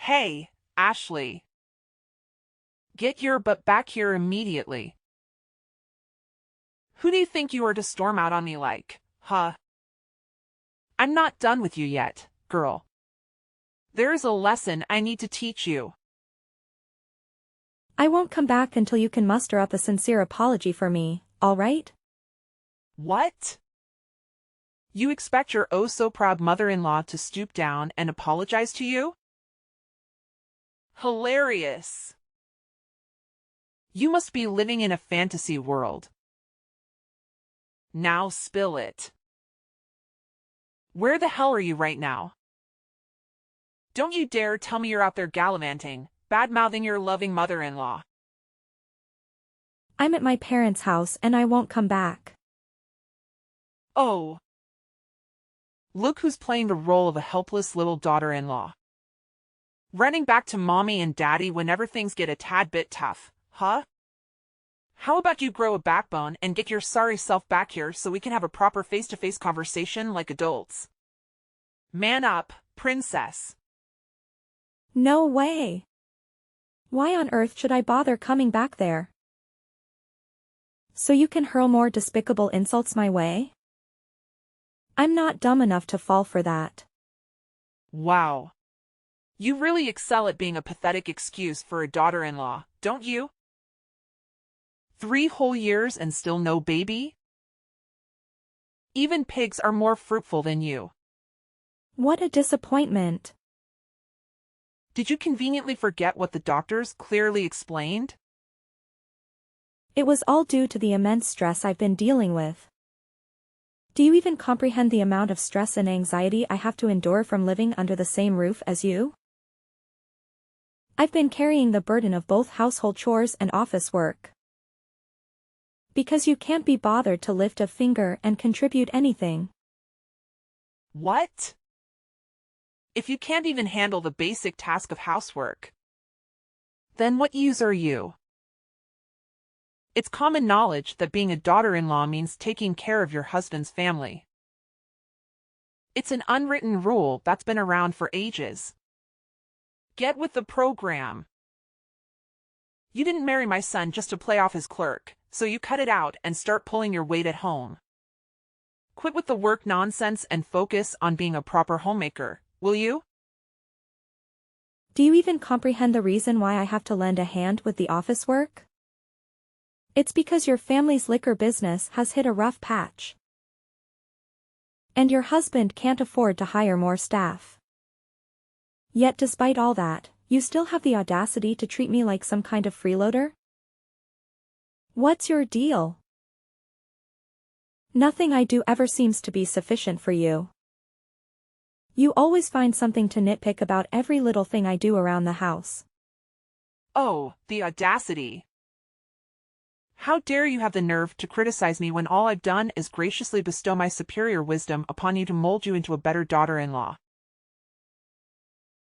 Hey, Ashley. Get your butt back here immediately. Who do you think you are to storm out on me like, huh? I'm not done with you yet, girl. There is a lesson I need to teach you. I won't come back until you can muster up a sincere apology for me, all right? What? You expect your oh-so-proud mother-in-law to stoop down and apologize to you? Hilarious. You must be living in a fantasy world. Now spill it. Where the hell are you right now? Don't you dare tell me you're out there gallivanting, bad-mouthing your loving mother-in-law. I'm at my parents' house and I won't come back. Oh. Look who's playing the role of a helpless little daughter-in-law. Running back to mommy and daddy whenever things get a tad bit tough, huh? How about you grow a backbone and get your sorry self back here so we can have a proper face-to-face conversation like adults? Man up, princess. No way. Why on earth should I bother coming back there? So you can hurl more despicable insults my way? I'm not dumb enough to fall for that. Wow. You really excel at being a pathetic excuse for a daughter-in-law, don't you? 3 whole years and still no baby? Even pigs are more fruitful than you. What a disappointment. Did you conveniently forget what the doctors clearly explained? It was all due to the immense stress I've been dealing with. Do you even comprehend the amount of stress and anxiety I have to endure from living under the same roof as you? I've been carrying the burden of both household chores and office work. Because you can't be bothered to lift a finger and contribute anything. What? If you can't even handle the basic task of housework, then what use are you? It's common knowledge that being a daughter-in-law means taking care of your husband's family. It's an unwritten rule that's been around for ages. Get with the program. You didn't marry my son just to play off his clerk, so you cut it out and start pulling your weight at home. Quit with the work nonsense and focus on being a proper homemaker, will you? Do you even comprehend the reason why I have to lend a hand with the office work? It's because your family's liquor business has hit a rough patch. And your husband can't afford to hire more staff. Yet despite all that, you still have the audacity to treat me like some kind of freeloader? What's your deal? Nothing I do ever seems to be sufficient for you. You always find something to nitpick about every little thing I do around the house. Oh, the audacity. How dare you have the nerve to criticize me when all I've done is graciously bestow my superior wisdom upon you to mold you into a better daughter-in-law.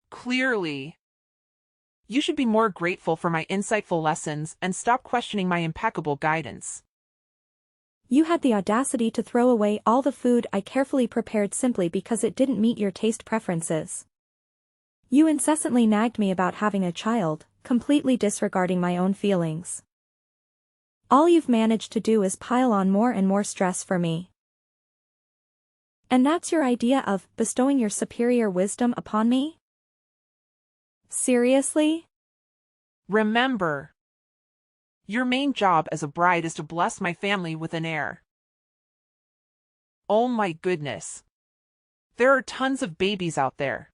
Clearly. You should be more grateful for my insightful lessons and stop questioning my impeccable guidance. You had the audacity to throw away all the food I carefully prepared simply because it didn't meet your taste preferences. You incessantly nagged me about having a child, completely disregarding my own feelings. All you've managed to do is pile on more and more stress for me. And that's your idea of bestowing your superior wisdom upon me? Seriously? Remember, your main job as a bride is to bless my family with an heir. Oh my goodness. There are tons of babies out there.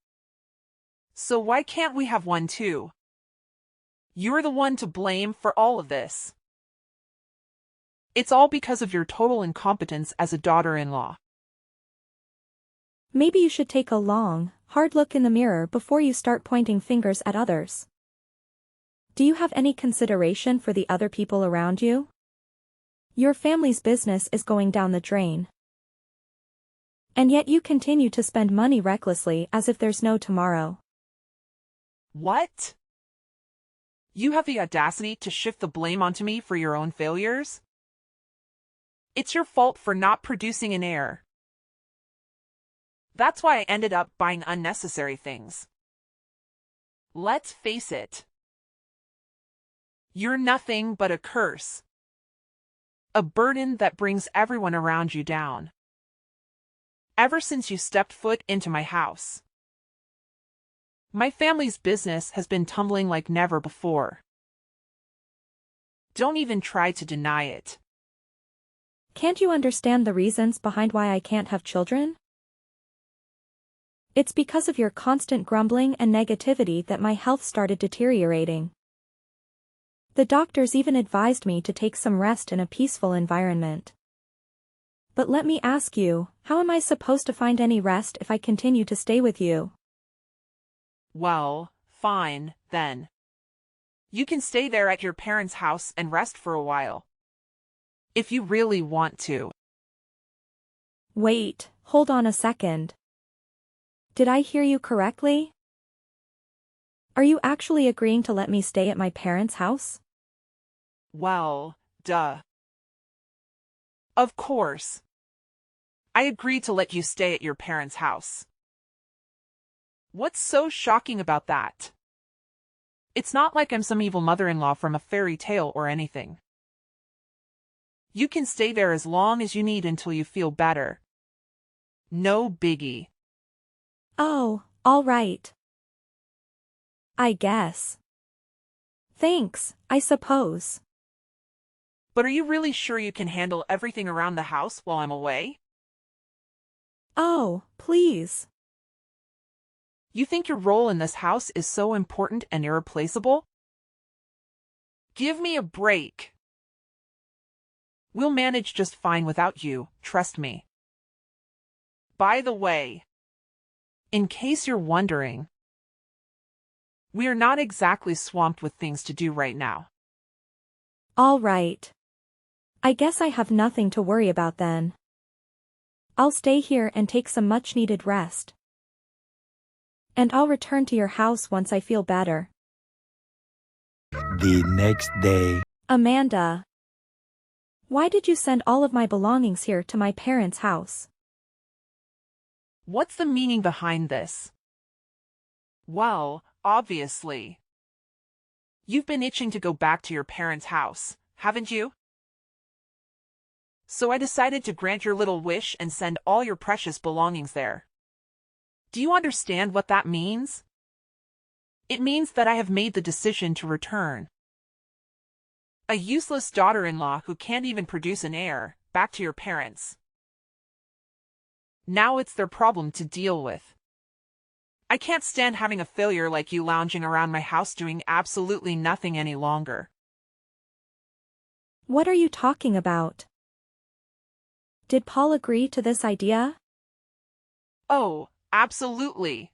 So why can't we have one too? You're the one to blame for all of this. It's all because of your total incompetence as a daughter-in-law. Maybe you should take a long, hard look in the mirror before you start pointing fingers at others. Do you have any consideration for the other people around you? Your family's business is going down the drain. And yet you continue to spend money recklessly as if there's no tomorrow. What? You have the audacity to shift the blame onto me for your own failures? It's your fault for not producing an heir. That's why I ended up buying unnecessary things. Let's face it. You're nothing but a curse. A burden that brings everyone around you down. Ever since you stepped foot into my house, my family's business has been tumbling like never before. Don't even try to deny it. Can't you understand the reasons behind why I can't have children? It's because of your constant grumbling and negativity that my health started deteriorating. The doctors even advised me to take some rest in a peaceful environment. But let me ask you, how am I supposed to find any rest if I continue to stay with you? Well, fine, then. You can stay there at your parents' house and rest for a while. If you really want to. Wait, hold on a second. Did I hear you correctly? Are you actually agreeing to let me stay at my parents' house? Well, duh. Of course. I agreed to let you stay at your parents' house. What's so shocking about that? It's not like I'm some evil mother-in-law from a fairy tale or anything. You can stay there as long as you need until you feel better. No biggie. Oh, all right. I guess. Thanks, I suppose. But are you really sure you can handle everything around the house while I'm away? Oh, please. You think your role in this house is so important and irreplaceable? Give me a break. We'll manage just fine without you, trust me. By the way, in case you're wondering, we are not exactly swamped with things to do right now. All right. I guess I have nothing to worry about then. I'll stay here and take some much-needed rest. And I'll return to your house once I feel better. The next day. Amanda. Why did you send all of my belongings here to my parents' house? What's the meaning behind this? Well, obviously. You've been itching to go back to your parents' house, haven't you? So I decided to grant your little wish and send all your precious belongings there. Do you understand what that means? It means that I have made the decision to return. A useless daughter-in-law who can't even produce an heir, back to your parents. Now it's their problem to deal with. I can't stand having a failure like you lounging around my house doing absolutely nothing any longer. What are you talking about? Did Paul agree to this idea? Oh, absolutely.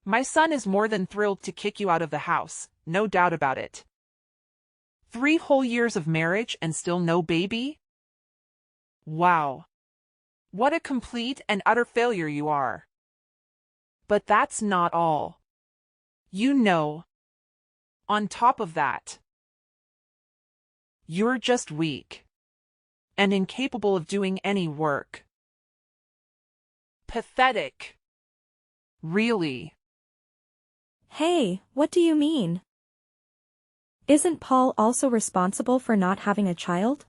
My son is more than thrilled to kick you out of the house, no doubt about it. 3 whole years of marriage and still no baby? Wow. What a complete and utter failure you are. But that's not all. You know, on top of that, you're just weak and incapable of doing any work. Pathetic. Really. Hey, what do you mean? Isn't Paul also responsible for not having a child?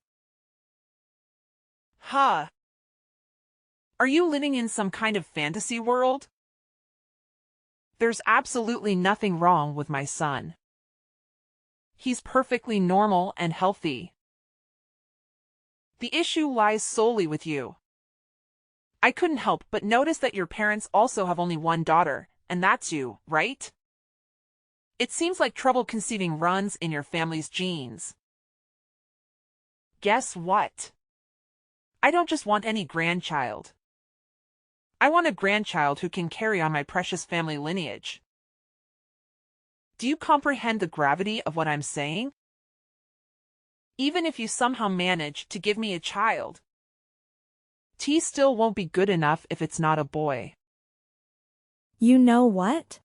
Huh. Are you living in some kind of fantasy world? There's absolutely nothing wrong with my son. He's perfectly normal and healthy. The issue lies solely with you. I couldn't help but notice that your parents also have only one daughter, and that's you, right? It seems like trouble conceiving runs in your family's genes. Guess what? I don't just want any grandchild. I want a grandchild who can carry on my precious family lineage. Do you comprehend the gravity of what I'm saying? Even if you somehow manage to give me a child, T still won't be good enough if it's not a boy. You know what?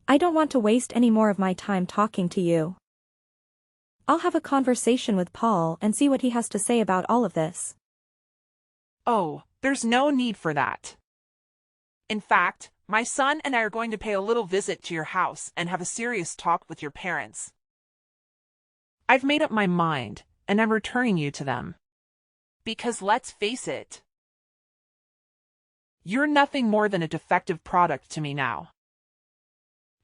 I don't want to waste any more of my time talking to you. I'll have a conversation with Paul and see what he has to say about all of this. Oh, there's no need for that. In fact, My son and I are going to pay a little visit to your house and have a serious talk with your parents. I've made up my mind, and I'm returning you to them. Because let's face it, you're nothing more than a defective product to me now.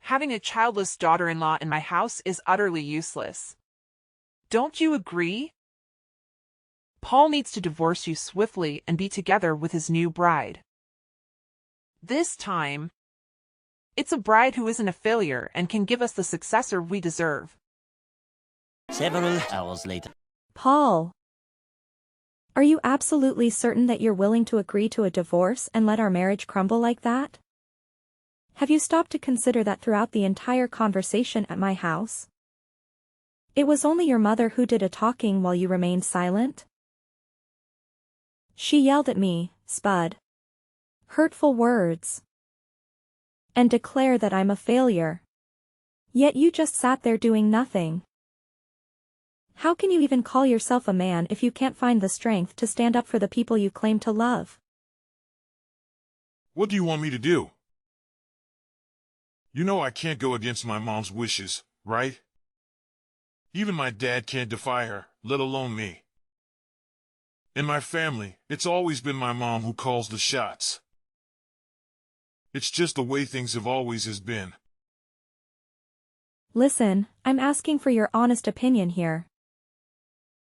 Having a childless daughter-in-law in my house is utterly useless. Don't you agree? Paul needs to divorce you swiftly and be together with his new bride. This time, it's a bride who isn't a failure and can give us the successor we deserve. Several hours later. Paul, are you absolutely certain that you're willing to agree to a divorce and let our marriage crumble like that? Have you stopped to consider that throughout the entire conversation at my house? It was only your mother who did a talking while you remained silent. She yelled at me, Spud. Hurtful words. And declare that I'm a failure. Yet you just sat there doing nothing. How can you even call yourself a man if you can't find the strength to stand up for the people you claim to love? What do you want me to do? You know I can't go against my mom's wishes, right? Even my dad can't defy her, let alone me. In my family, it's always been my mom who calls the shots. It's just the way things have always been. Listen, I'm asking for your honest opinion here.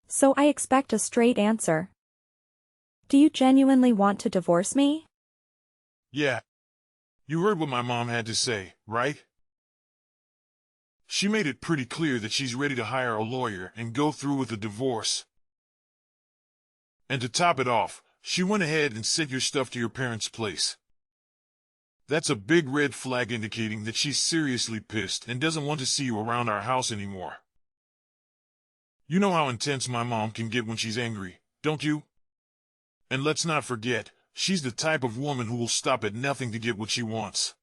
So I expect a straight answer. Do you genuinely want to divorce me? Yeah. You heard what my mom had to say, right? She made it pretty clear that she's ready to hire a lawyer and go through with the divorce. And to top it off, she went ahead and sent your stuff to your parents' place. That's a big red flag indicating that she's seriously pissed and doesn't want to see you around our house anymore. You know how intense my mom can get when she's angry, don't you? And let's not forget, she's the type of woman who will stop at nothing to get what she wants.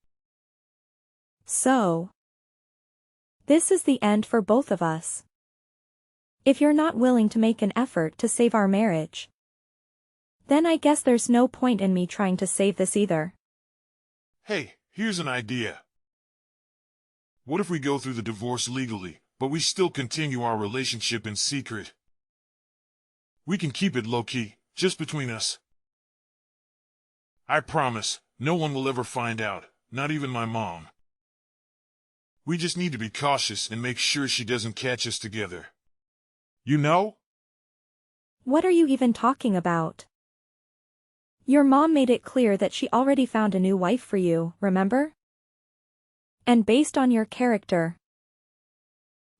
So, this is the end for both of us. If you're not willing to make an effort to save our marriage, then I guess there's no point in me trying to save this either. Hey, here's an idea. What if we go through the divorce legally, but we still continue our relationship in secret? We can keep it low-key, just between us. I promise, no one will ever find out, not even my mom. We just need to be cautious and make sure she doesn't catch us together. You know? What are you even talking about? Your mom made it clear that she already found a new wife for you, remember? And based on your character,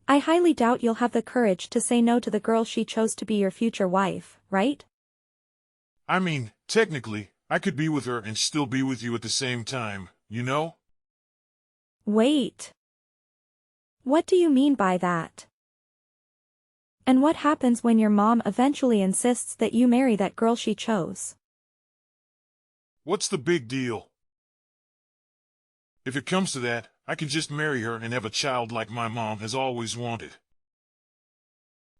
I highly doubt you'll have the courage to say no to the girl she chose to be your future wife, right? I mean, technically, I could be with her and still be with you at the same time, you know? Wait. What do you mean by that? And what happens when your mom eventually insists that you marry that girl she chose? What's the big deal? If it comes to that, I can just marry her and have a child like my mom has always wanted.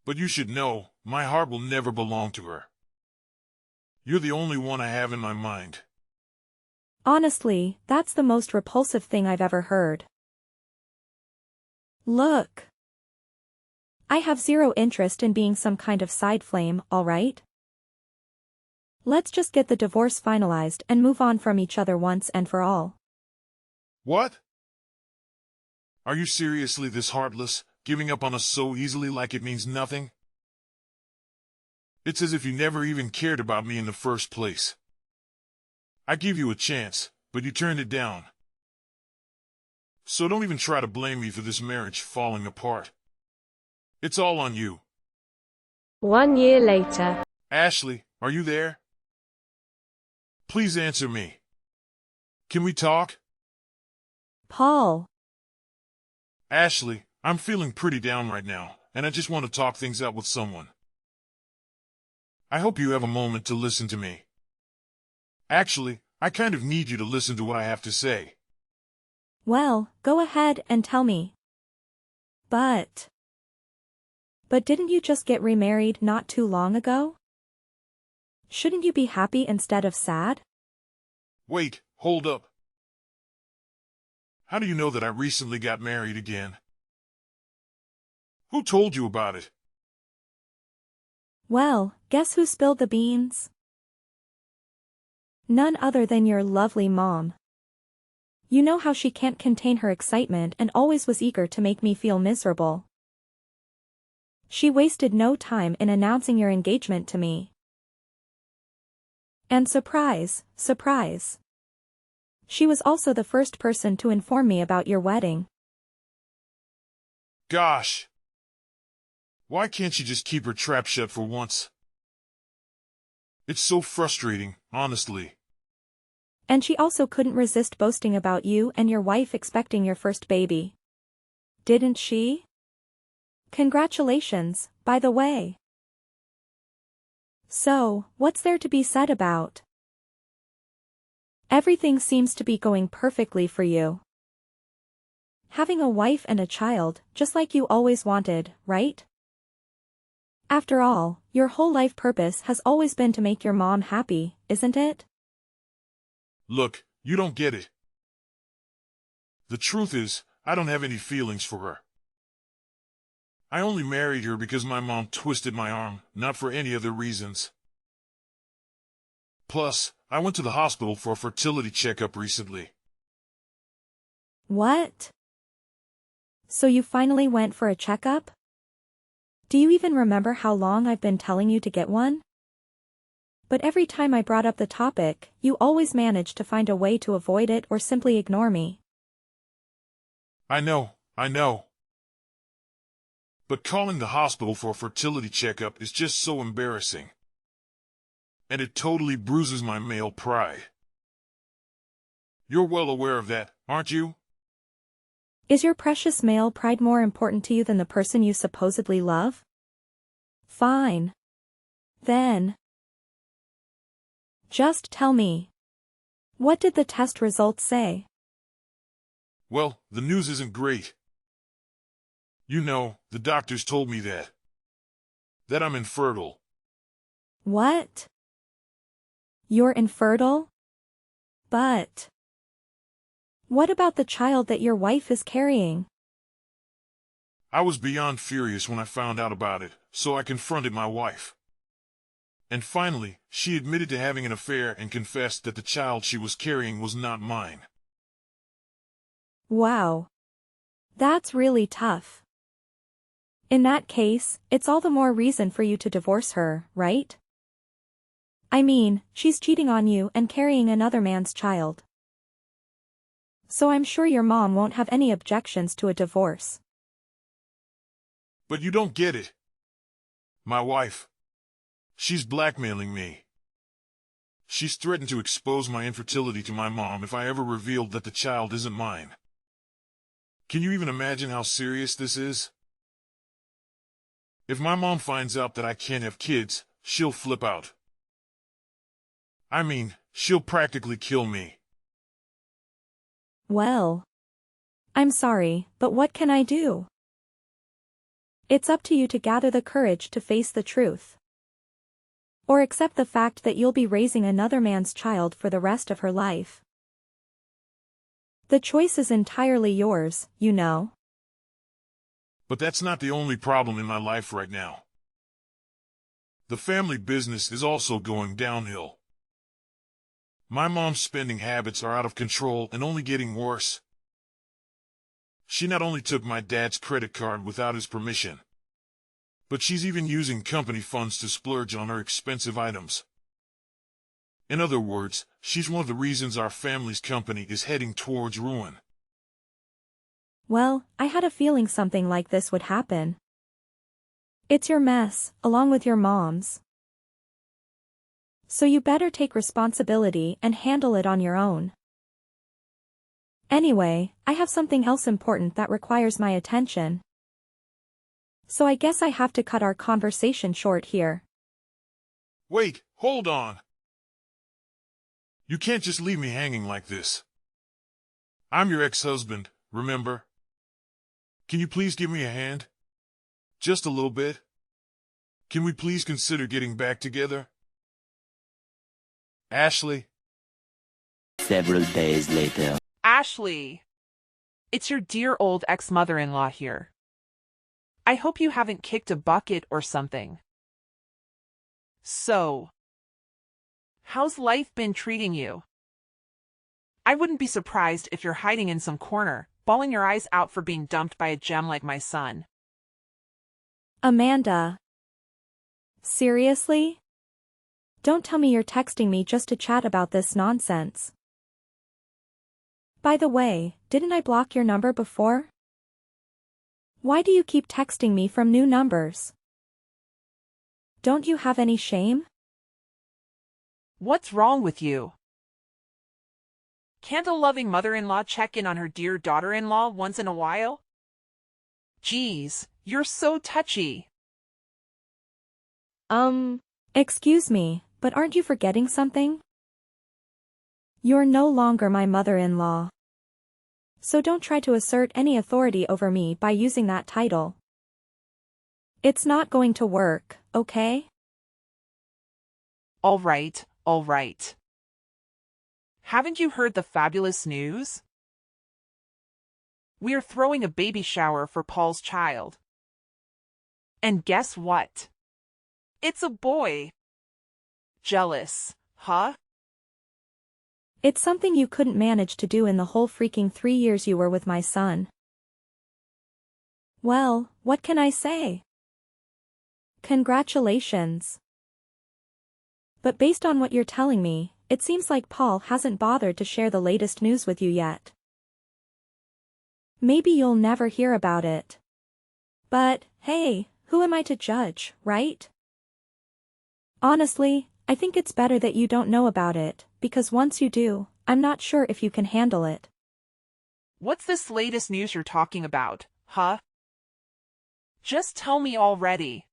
But you should know, my heart will never belong to her. You're the only one I have in my mind. Honestly, that's the most repulsive thing I've ever heard. Look. I have zero interest in being some kind of side flame, alright? Let's just get the divorce finalized and move on from each other once and for all. What? Are you seriously this heartless, giving up on us so easily like it means nothing? It's as if you never even cared about me in the first place. I gave you a chance, but you turned it down. So don't even try to blame me for this marriage falling apart. It's all on you. 1 year later. Ashley, are you there? Please answer me. Can we talk? Paul. Ashley, I'm feeling pretty down right now, and I just want to talk things out with someone. I hope you have a moment to listen to me. Actually, I kind of need you to listen to what I have to say. Well, go ahead and tell me. But didn't you just get remarried not too long ago? Shouldn't you be happy instead of sad? Wait, hold up. How do you know that I recently got married again? Who told you about it? Well, guess who spilled the beans? None other than your lovely mom. You know how she can't contain her excitement and always was eager to make me feel miserable. She wasted no time in announcing your engagement to me. And surprise, surprise. She was also the first person to inform me about your wedding. Gosh. Why can't she just keep her trap shut for once? It's so frustrating, honestly. And she also couldn't resist boasting about you and your wife expecting your first baby. Didn't she? Congratulations, by the way. So, what's there to be said about? Everything seems to be going perfectly for you. Having a wife and a child, just like you always wanted, right? After all, your whole life purpose has always been to make your mom happy, isn't it? Look, you don't get it. The truth is, I don't have any feelings for her. I only married her because my mom twisted my arm, not for any other reasons. Plus, I went to the hospital for a fertility checkup recently. What? So you finally went for a checkup? Do you even remember how long I've been telling you to get one? But every time I brought up the topic, you always managed to find a way to avoid it or simply ignore me. I know. But calling the hospital for a fertility checkup is just so embarrassing. And it totally bruises my male pride. You're well aware of that, aren't you? Is your precious male pride more important to you than the person you supposedly love? Fine. Then. Just tell me. What did the test results say? Well, the news isn't great. You know, the doctors told me that I'm infertile. What? You're infertile? But what about the child that your wife is carrying? I was beyond furious when I found out about it, so I confronted my wife. And finally, she admitted to having an affair and confessed that the child she was carrying was not mine. Wow. That's really tough. In that case, it's all the more reason for you to divorce her, right? I mean, she's cheating on you and carrying another man's child. So I'm sure your mom won't have any objections to a divorce. But you don't get it. My wife. She's blackmailing me. She's threatened to expose my infertility to my mom if I ever revealed that the child isn't mine. Can you even imagine how serious this is? If my mom finds out that I can't have kids, she'll flip out. I mean, she'll practically kill me. Well, I'm sorry, but what can I do? It's up to you to gather the courage to face the truth. Or accept the fact that you'll be raising another man's child for the rest of her life. The choice is entirely yours, you know. But that's not the only problem in my life right now. The family business is also going downhill. My mom's spending habits are out of control and only getting worse. She not only took my dad's credit card without his permission, but she's even using company funds to splurge on her expensive items. In other words, she's one of the reasons our family's company is heading towards ruin. Well, I had a feeling something like this would happen. It's your mess, along with your mom's. So you better take responsibility and handle it on your own. Anyway, I have something else important that requires my attention. So I guess I have to cut our conversation short here. Wait, hold on. You can't just leave me hanging like this. I'm your ex-husband, remember? Can you please give me a hand? Just a little bit? Can we please consider getting back together? Ashley? Several days later. Ashley. It's your dear old ex-mother-in-law here. I hope you haven't kicked a bucket or something. So, how's life been treating you? I wouldn't be surprised if you're hiding in some corner, bawling your eyes out for being dumped by a gem like my son. Amanda. Seriously? Don't tell me you're texting me just to chat about this nonsense. By the way, didn't I block your number before? Why do you keep texting me from new numbers? Don't you have any shame? What's wrong with you? Can't a loving mother-in-law check in on her dear daughter-in-law once in a while? Geez, you're so touchy. Excuse me, but aren't you forgetting something? You're no longer my mother-in-law. So don't try to assert any authority over me by using that title. It's not going to work, okay? All right, all right. Haven't you heard the fabulous news? We're throwing a baby shower for Paul's child. And guess what? It's a boy. Jealous, huh? It's something you couldn't manage to do in the whole freaking 3 years you were with my son. Well, what can I say? Congratulations. But based on what you're telling me, it seems like Paul hasn't bothered to share the latest news with you yet. Maybe you'll never hear about it. But, hey, who am I to judge, right? Honestly, I think it's better that you don't know about it, because once you do, I'm not sure if you can handle it. What's this latest news you're talking about, huh? Just tell me already.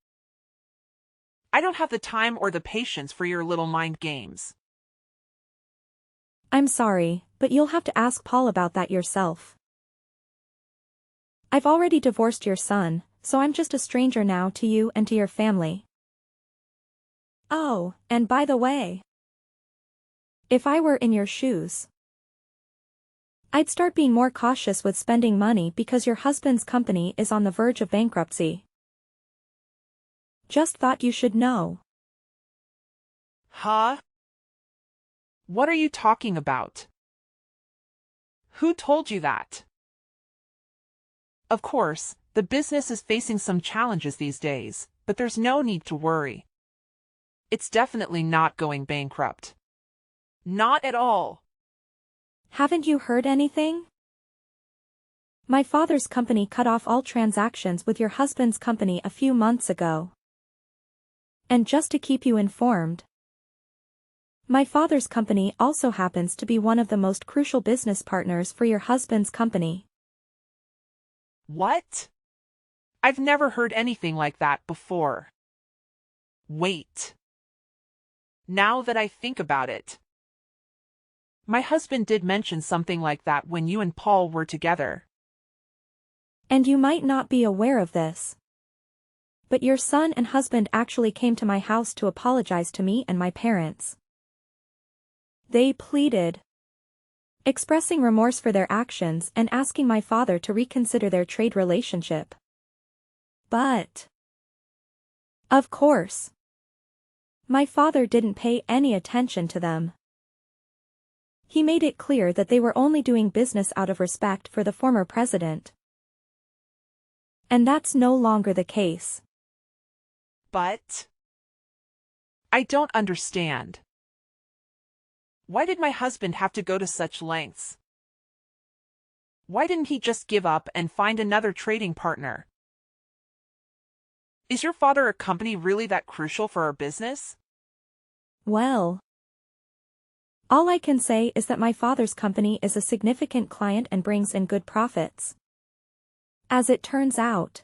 I don't have the time or the patience for your little mind games. I'm sorry, but you'll have to ask Paul about that yourself. I've already divorced your son, so I'm just a stranger now to you and to your family. Oh, and by the way, if I were in your shoes, I'd start being more cautious with spending money because your husband's company is on the verge of bankruptcy. Just thought you should know. Huh? What are you talking about? Who told you that? Of course, the business is facing some challenges these days, but there's no need to worry. It's definitely not going bankrupt. Not at all. Haven't you heard anything? My father's company cut off all transactions with your husband's company a few months ago. And just to keep you informed, my father's company also happens to be one of the most crucial business partners for your husband's company. What? I've never heard anything like that before. Wait. Now that I think about it, my husband did mention something like that when you and Paul were together. And you might not be aware of this, but your son and husband actually came to my house to apologize to me and my parents. They pleaded, expressing remorse for their actions and asking my father to reconsider their trade relationship. But, of course, my father didn't pay any attention to them. He made it clear that they were only doing business out of respect for the former president. And that's no longer the case. But I don't understand. Why did my husband have to go to such lengths? Why didn't he just give up and find another trading partner? Is your father a company really that crucial for our business? Well, all I can say is that my father's company is a significant client and brings in good profits. As it turns out,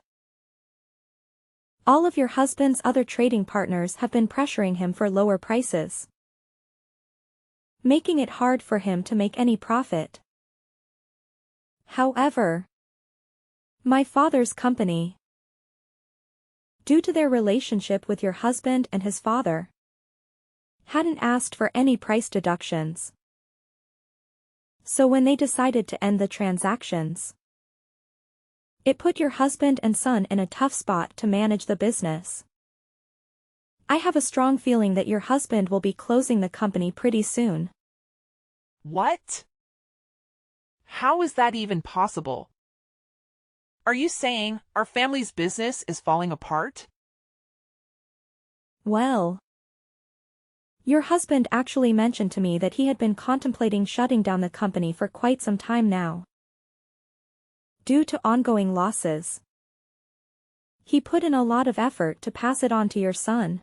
all of your husband's other trading partners have been pressuring him for lower prices, making it hard for him to make any profit. However, my father's company, due to their relationship with your husband and his father, hadn't asked for any price deductions. So when they decided to end the transactions, It put your husband and son in a tough spot to manage the business. I have a strong feeling that your husband will be closing the company pretty soon. What? How is that even possible? Are you saying our family's business is falling apart? Well, your husband actually mentioned to me that he had been contemplating shutting down the company for quite some time now, due to ongoing losses. He put in a lot of effort to pass it on to your son.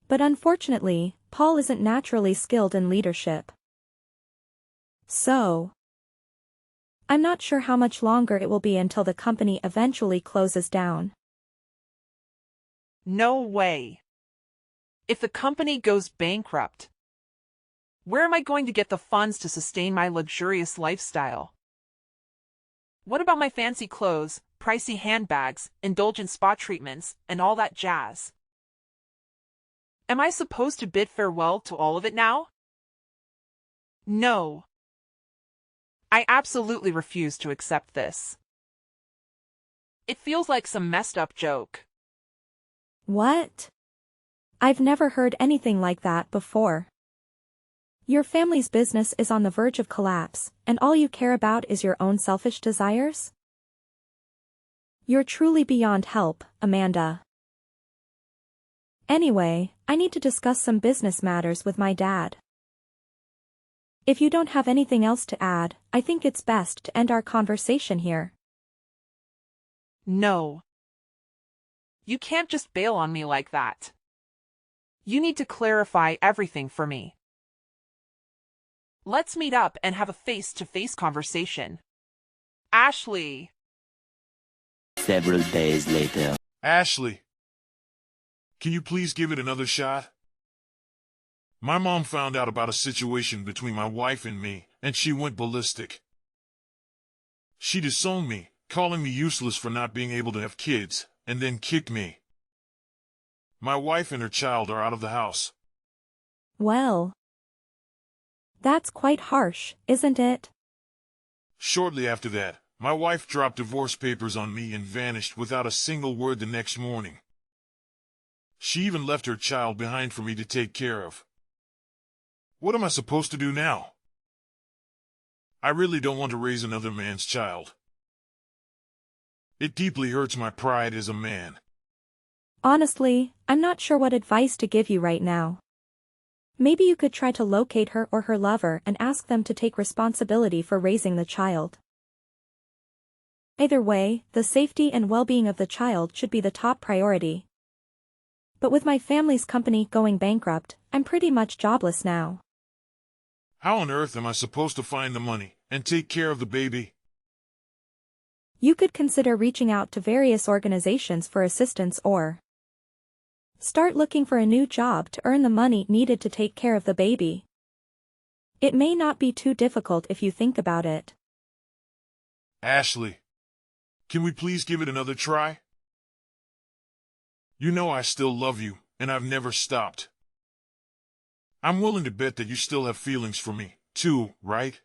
But unfortunately, Paul isn't naturally skilled in leadership. So, I'm not sure how much longer it will be until the company eventually closes down. No way. If the company goes bankrupt, where am I going to get the funds to sustain my luxurious lifestyle? What about my fancy clothes, pricey handbags, indulgent spa treatments, and all that jazz? Am I supposed to bid farewell to all of it now? No. I absolutely refuse to accept this. It feels like some messed up joke. What? I've never heard anything like that before. Your family's business is on the verge of collapse, and all you care about is your own selfish desires? You're truly beyond help, Amanda. Anyway, I need to discuss some business matters with my dad. If you don't have anything else to add, I think it's best to end our conversation here. No. You can't just bail on me like that. You need to clarify everything for me. Let's meet up and have a face-to-face conversation. Ashley. Several days later. Ashley, can you please give it another shot? My mom found out about a situation between my wife and me, and she went ballistic. She disowned me, calling me useless for not being able to have kids, and then kicked me. My wife and her child are out of the house. Well, that's quite harsh, isn't it? Shortly after that, my wife dropped divorce papers on me and vanished without a single word the next morning. She even left her child behind for me to take care of. What am I supposed to do now? I really don't want to raise another man's child. It deeply hurts my pride as a man. Honestly, I'm not sure what advice to give you right now. Maybe you could try to locate her or her lover and ask them to take responsibility for raising the child. Either way, the safety and well-being of the child should be the top priority. But with my family's company going bankrupt, I'm pretty much jobless now. How on earth am I supposed to find the money and take care of the baby? You could consider reaching out to various organizations for assistance or start looking for a new job to earn the money needed to take care of the baby. It may not be too difficult if you think about it. Ashley, can we please give it another try? You know I still love you, and I've never stopped. I'm willing to bet that you still have feelings for me, too, right?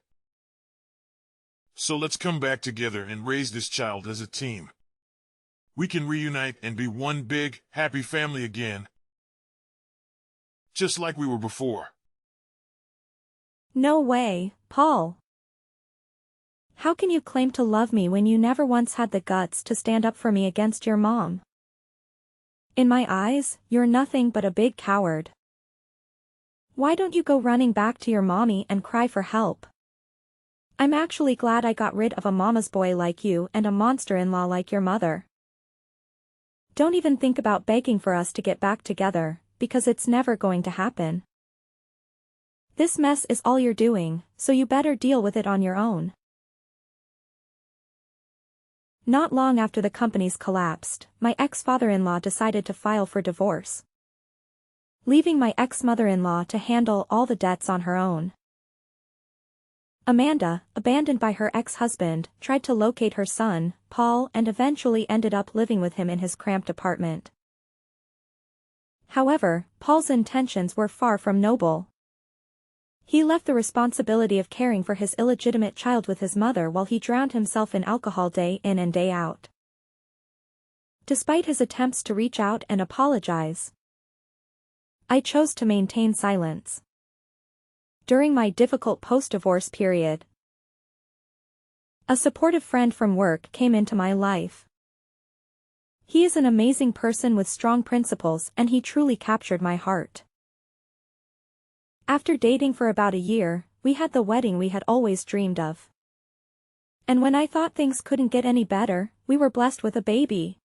So let's come back together and raise this child as a team. We can reunite and be one big, happy family again. Just like we were before. No way, Paul. How can you claim to love me when you never once had the guts to stand up for me against your mom? In my eyes, you're nothing but a big coward. Why don't you go running back to your mommy and cry for help? I'm actually glad I got rid of a mama's boy like you and a monster-in-law like your mother. Don't even think about begging for us to get back together, because it's never going to happen. This mess is all you're doing, so you better deal with it on your own. Not long after the companies collapsed, my ex-father-in-law decided to file for divorce, leaving my ex-mother-in-law to handle all the debts on her own. Amanda, abandoned by her ex-husband, tried to locate her son, Paul, and eventually ended up living with him in his cramped apartment. However, Paul's intentions were far from noble. He left the responsibility of caring for his illegitimate child with his mother while he drowned himself in alcohol day in and day out. Despite his attempts to reach out and apologize, I chose to maintain silence. During my difficult post-divorce period, a supportive friend from work came into my life. He is an amazing person with strong principles, and he truly captured my heart. After dating for about a year, we had the wedding we had always dreamed of. And when I thought things couldn't get any better, we were blessed with a baby.